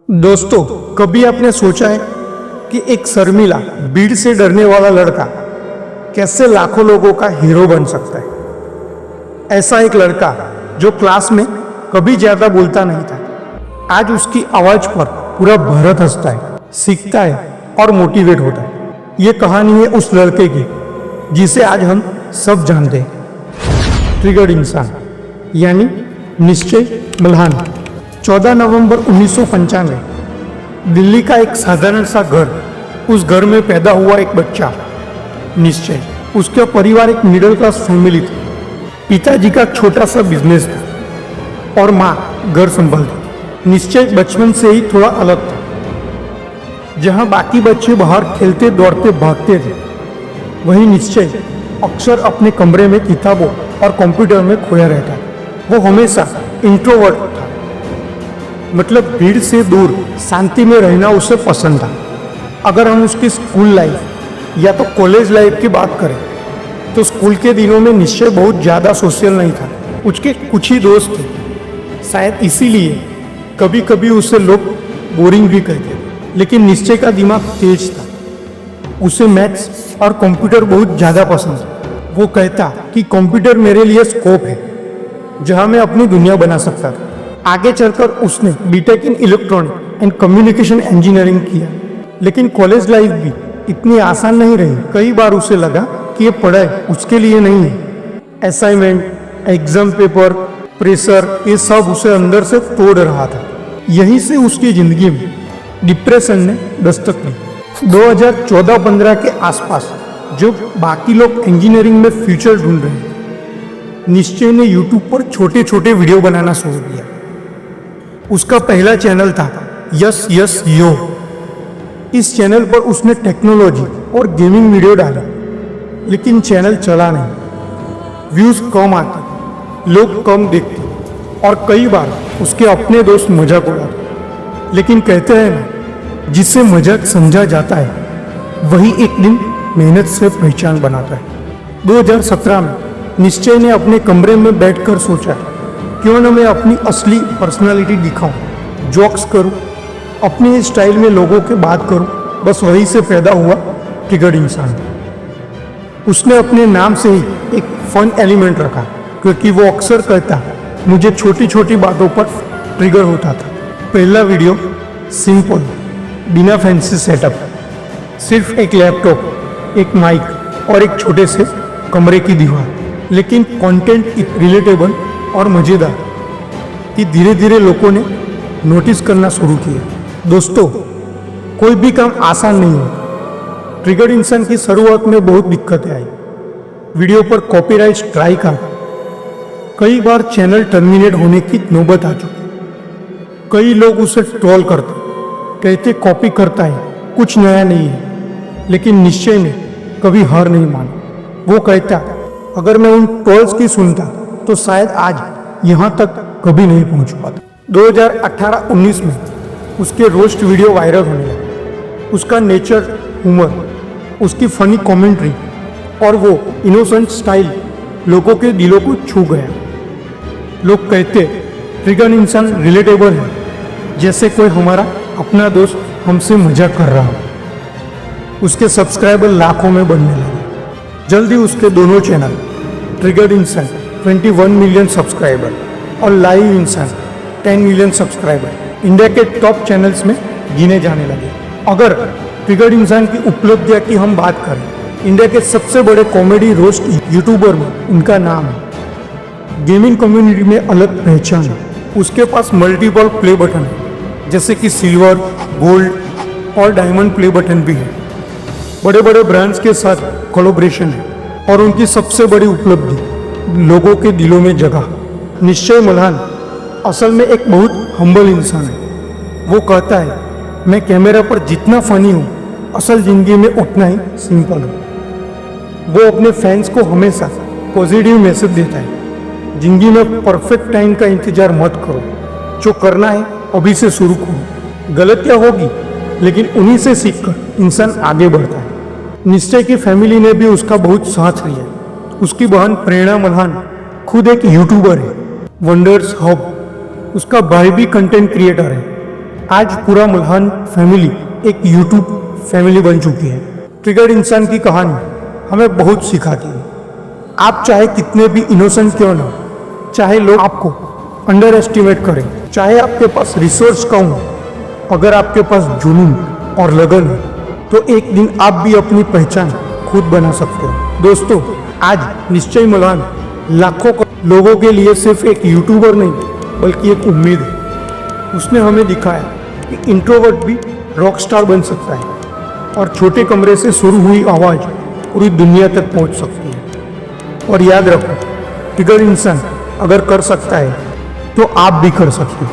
दोस्तों, कभी आपने सोचा है कि एक शर्मीला, भीड़ से डरने वाला लड़का कैसे लाखों लोगों का हीरो बन सकता है। ऐसा एक लड़का जो क्लास में कभी ज्यादा बोलता नहीं था, आज उसकी आवाज पर पूरा भारत हंसता है, सीखता है और मोटिवेट होता है। ये कहानी है उस लड़के की जिसे आज हम सब जानते हैं, ट्रिगर्ड इंसान यानी निश्चय मल्हान। 14 नवंबर 1995 दिल्ली का एक साधारण सा घर, उस घर में पैदा हुआ एक बच्चा निश्चय। उसका परिवार एक मिडिल क्लास फैमिली थी। पिताजी का छोटा सा बिजनेस था और माँ घर संभालती। निश्चय बचपन से ही थोड़ा अलग था। जहाँ बाकी बच्चे बाहर खेलते दौड़ते भागते थे, वहीं निश्चय अक्सर अपने कमरे में किताबों और कंप्यूटर में खोया रहता। वो हमेशा इंट्रोवर्ट था, मतलब भीड़ से दूर शांति में रहना उसे पसंद था। अगर हम उसकी स्कूल लाइफ या तो कॉलेज लाइफ की बात करें तो स्कूल के दिनों में निश्चय बहुत ज़्यादा सोशल नहीं था। उसके कुछ ही दोस्त थे, शायद इसीलिए कभी कभी उसे लोग बोरिंग भी कहते थे। लेकिन निश्चय का दिमाग तेज था, उसे मैथ्स और कंप्यूटर बहुत ज़्यादा पसंद था। वो कहता कि कंप्यूटर मेरे लिए स्कोप है जहाँ मैं अपनी दुनिया बना सकता था। आगे चलकर उसने BTech in electronic and communication engineering किया। लेकिन कॉलेज लाइफ भी इतनी आसान नहीं रही। कई बार उसे लगा कि ये पढ़ाई उसके लिए नहीं है। असाइनमेंट, एग्जाम पेपर, प्रेशर, ये सब उसे अंदर से तोड़ रहा था। यहीं से उसकी जिंदगी में डिप्रेशन ने दस्तक दी। 2014-15 के आसपास जब बाकी लोग इंजीनियरिंग में फ्यूचर ढूंढ रहे थे, निश्चय ने यूट्यूब पर छोटे छोटे वीडियो बनाना शुरू किया। उसका पहला चैनल था यस यस यो। इस चैनल पर उसने टेक्नोलॉजी और गेमिंग वीडियो डाला, लेकिन चैनल चला नहीं। व्यूज कम आते, लोग कम देखते और कई बार उसके अपने दोस्त मजाक उड़ाते। लेकिन कहते हैं ना, जिसे मजाक समझा जाता है वही एक दिन मेहनत से पहचान बनाता है। 2017 में निश्चय ने अपने कमरे में बैठकर सोचा, क्यों न मैं अपनी असली पर्सनालिटी दिखाऊं, जोक्स करूं, अपनी स्टाइल में लोगों के बात करूं। बस वहीं से पैदा हुआ ट्रिगर्ड इंसान। उसने अपने नाम से ही एक फन एलिमेंट रखा, क्योंकि वो अक्सर कहता मुझे छोटी छोटी बातों पर ट्रिगर होता था। पहला वीडियो सिंपल, बिना फैंसी सेटअप, सिर्फ एक लैपटॉप, एक माइक और एक छोटे से कमरे की दीवार। लेकिन कंटेंट रिलेटेबल और मज़ेदार कि धीरे धीरे लोगों ने नोटिस करना शुरू किया। दोस्तों, कोई भी काम आसान नहीं हो। ट्रिगर्ड इंसान की शुरुआत में बहुत दिक्कतें आई। वीडियो पर कॉपीराइट स्ट्राइक आ, कई बार चैनल टर्मिनेट होने की नौबत आ चुकी। कई लोग उसे ट्रोल करते, कहते कॉपी करता है, कुछ नया नहीं है। लेकिन निश्चय ने कभी हार नहीं मानी। वो कहता, अगर मैं उन ट्रोल्स की सुनता तो शायद आज यहाँ तक कभी नहीं पहुँच पाता। 2018-19 में उसके रोस्ट वीडियो वायरल होने लगे। उसका नेचर, ह्यूमर, उसकी फनी कमेंट्री और वो इनोसेंट स्टाइल लोगों के दिलों को छू गया। लोग कहते ट्रिगर्ड इंसान रिलेटेबल है, जैसे कोई हमारा अपना दोस्त हमसे मजाक कर रहा हो। उसके सब्सक्राइबर लाखों में बढ़ने लगे। जल्दी उसके दोनों चैनल ट्रिगर्ड इंसान 21 मिलियन सब्सक्राइबर और लाइव इंसान 10 मिलियन सब्सक्राइबर इंडिया के टॉप चैनल्स में गिने जाने लगे। अगर ट्रिगर्ड इंसान की उपलब्धियां की हम बात करें, इंडिया के सबसे बड़े कॉमेडी रोस्ट यूट्यूबर में उनका नाम है। गेमिंग कम्युनिटी में अलग पहचान है। उसके पास मल्टीपल प्ले बटन है, जैसे कि सिल्वर, गोल्ड और डायमंड प्ले बटन भी है। बड़े बड़े ब्रांड्स के साथ कोलैबोरेशन है और उनकी सबसे बड़ी उपलब्धि लोगों के दिलों में जगह। निश्चय मल्हान असल में एक बहुत हम्बल इंसान है। वो कहता है, मैं कैमरा पर जितना फनी हूँ, असल जिंदगी में उतना ही सिंपल हूँ। वो अपने फैंस को हमेशा पॉजिटिव मैसेज देता है, जिंदगी में परफेक्ट टाइम का इंतजार मत करो, जो करना है अभी से शुरू करो। गलतियाँ होगी, लेकिन उन्हीं से सीखकर इंसान आगे बढ़ता है। निश्चय की फैमिली ने भी उसका बहुत साथ लिया। उसकी बहन प्रेरणा मल्हान खुद एक यूट्यूबर है, वंडर्स हब। उसका भाई भी कंटेंट क्रिएटर है। आज पूरा मुल्हान फैमिली एक यूट्यूब फैमिली बन चुकी है। ट्रिगर्ड इंसान की कहानी हमें बहुत सिखाती है। आप चाहे कितने भी इनोसेंट क्यों ना, चाहे लोग आपको अंडर एस्टिमेट करें, चाहे आपके पास रिसोर्स कम हो, अगर आपके पास जुनून और लगन है तो एक दिन आप भी अपनी पहचान खुद बना सकते हो। दोस्तों, आज निश्चय मुल्हान लाखों लोगों के लिए सिर्फ एक यूट्यूबर नहीं बल्कि एक उम्मीद है। उसने हमें दिखाया कि इंट्रोवर्ट भी रॉक स्टार बन सकता है और छोटे कमरे से शुरू हुई आवाज़ पूरी दुनिया तक पहुंच सकती है। और याद रखो, ट्रिगर्ड इंसान अगर कर सकता है तो आप भी कर सकते हो।